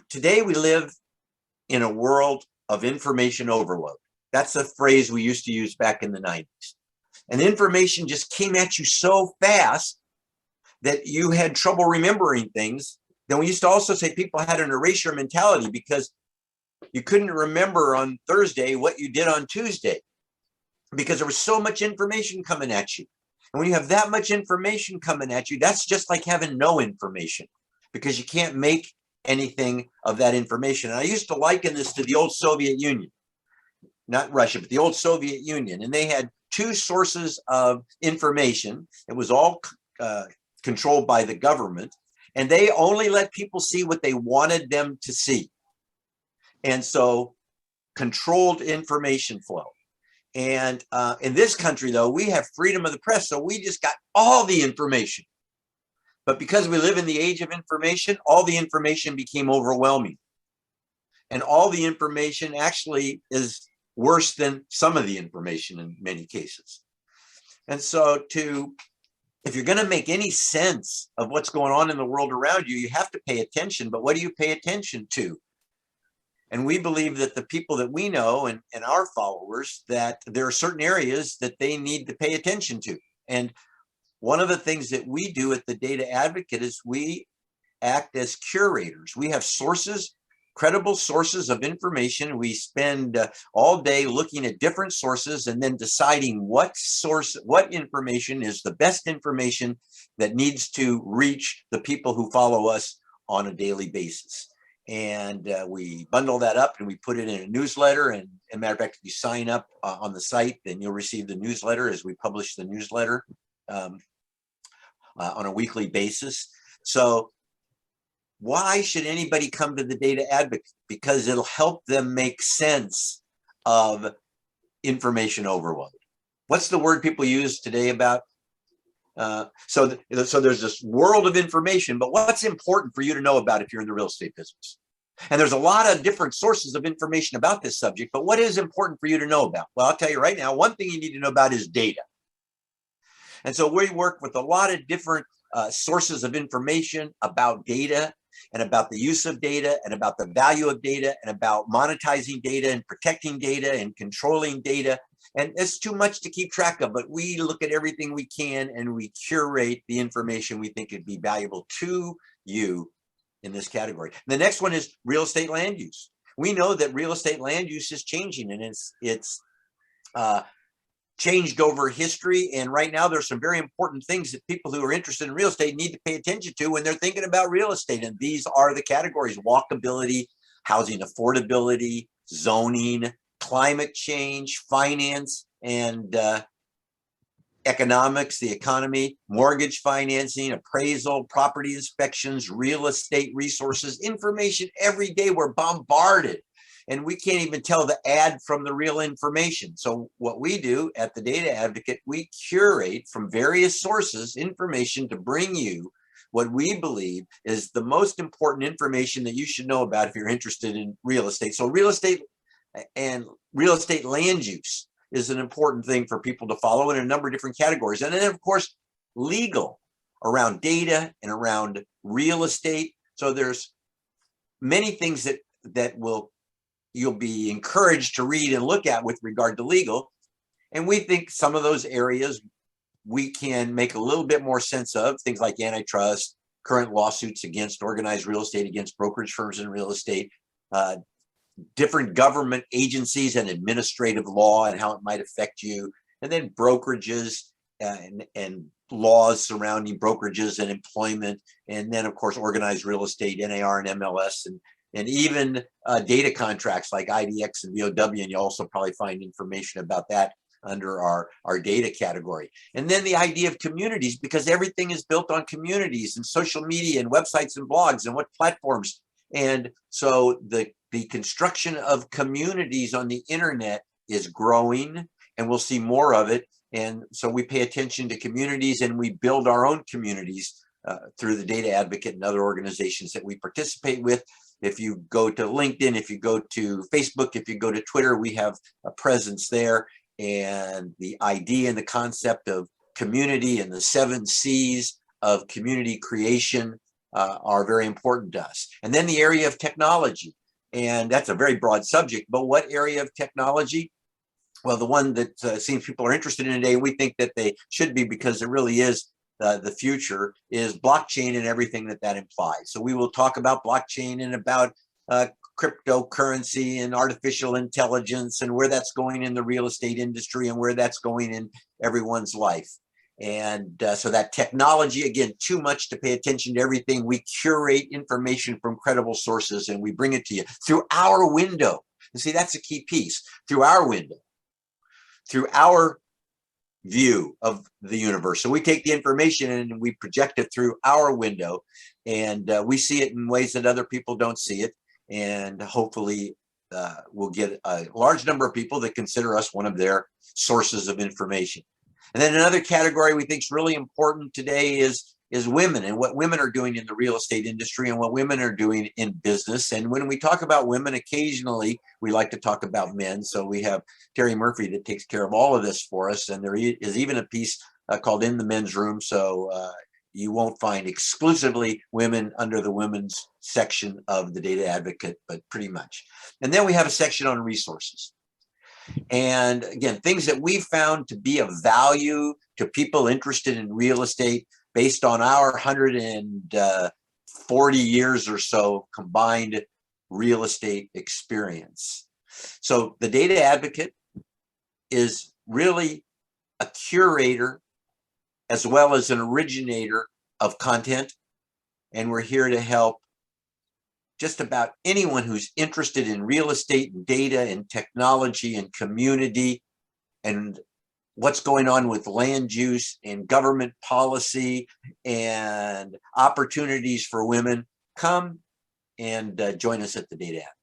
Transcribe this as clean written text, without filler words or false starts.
Today we live in a world of information overload. That's a phrase we used to use back in the 90s. And information just came at you so fast that you had trouble remembering things. Then we used to also say people had an erasure mentality because you couldn't remember on Thursday what you did on Tuesday because there was so much information coming at you. And when you have that much information coming at you, that's just like having no information because you can't make anything of that information. And I used to liken this to the old Soviet Union, not Russia, but the old Soviet Union. And they had two sources of information. It was all controlled by the government, and they only let people see what they wanted them to see. And so controlled information flow. And in this country, though, we have freedom of the press. So we just got all the information. But because we live in the age of information, all the information became overwhelming. And all the information actually is worse than some of the information in many cases. And so if you're going to make any sense of what's going on in the world around you, you have to pay attention. But what do you pay attention to? And we believe that the people that we know and our followers, that there are certain areas that they need to pay attention to. And one of the things that we do at the Data Advocate is we act as curators. We have sources, credible sources of information. We spend all day looking at different sources and then deciding what information is the best information that needs to reach the people who follow us on a daily basis. And we bundle that up and we put it in a newsletter. And as a matter of fact, if you sign up on the site, then you'll receive the newsletter as we publish the newsletter on a weekly basis. So why should anybody come to the Data Advocate? Because it'll help them make sense of information overload. What's the word people use today about? So there's this world of information, but what's important for you to know about if you're in the real estate business? And there's a lot of different sources of information about this subject, but what is important for you to know about? Well, I'll tell you right now, one thing you need to know about is data. And so we work with a lot of different sources of information about data and about the use of data and about the value of data and about monetizing data and protecting data and controlling data. And it's too much to keep track of, but we look at everything we can and we curate the information we think would be valuable to you in this category. The next one is real estate land use. We know that real estate land use is changing, and it's changed over history. And right now there's some very important things that people who are interested in real estate need to pay attention to when they're thinking about real estate. And these are the categories: walkability, housing affordability, zoning, climate change, finance, and economics, the economy, mortgage financing, appraisal, property inspections, real estate resources, information. Every day we're bombarded and we can't even tell the ad from the real information. So what we do at the Data Advocate, we curate from various sources information to bring you what we believe is the most important information that you should know about if you're interested in real estate. So real estate and real estate land use is an important thing for people to follow in a number of different categories. And then, of course, legal around data and around real estate. So there's many things that you'll be encouraged to read and look at with regard to legal. And we think some of those areas we can make a little bit more sense of, things like antitrust, current lawsuits against organized real estate, against brokerage firms in real estate, different government agencies and administrative law and how it might affect you, and then brokerages and laws surrounding brokerages and employment, and then of course organized real estate, NAR and MLS, and even data contracts like IDX and VOW, and you also probably find information about that under our data category. And then the idea of communities, because everything is built on communities and social media and websites and blogs and what platforms. And so the construction of communities on the internet is growing, and we'll see more of it. And so we pay attention to communities, and we build our own communities through the Data Advocate and other organizations that we participate with. If you go to LinkedIn, if you go to Facebook, if you go to Twitter, we have a presence there. And the idea and the concept of community and the 7 C's of community creation are very important to us. And then the area of technology. And that's a very broad subject, but what area of technology? Well, the one that seems people are interested in today, we think that they should be because it really is the future, is blockchain and everything that implies. So we will talk about blockchain and about cryptocurrency and artificial intelligence and where that's going in the real estate industry and where that's going in everyone's life. And so that technology, again, too much to pay attention to everything. We curate information from credible sources and we bring it to you through our window. You see, that's a key piece, through our window, through our view of the universe. So we take the information and we project it through our window, and we see it in ways that other people don't see it. And hopefully we'll get a large number of people that consider us one of their sources of information. And then another category we think is really important today is women and what women are doing in the real estate industry and what women are doing in business. And when we talk about women, occasionally we like to talk about men. So we have Terry Murphy that takes care of all of this for us. And there is even a piece called In the Men's Room. So you won't find exclusively women under the women's section of the Data Advocate, but pretty much. And then we have a section on resources. And again, things that we found to be of value to people interested in real estate based on our 140 years or so combined real estate experience. So the Data Advocate is really a curator as well as an originator of content. And we're here to help just about anyone who's interested in real estate and data and technology and community and what's going on with land use and government policy and opportunities for women. Come and join us at the Data Advocate.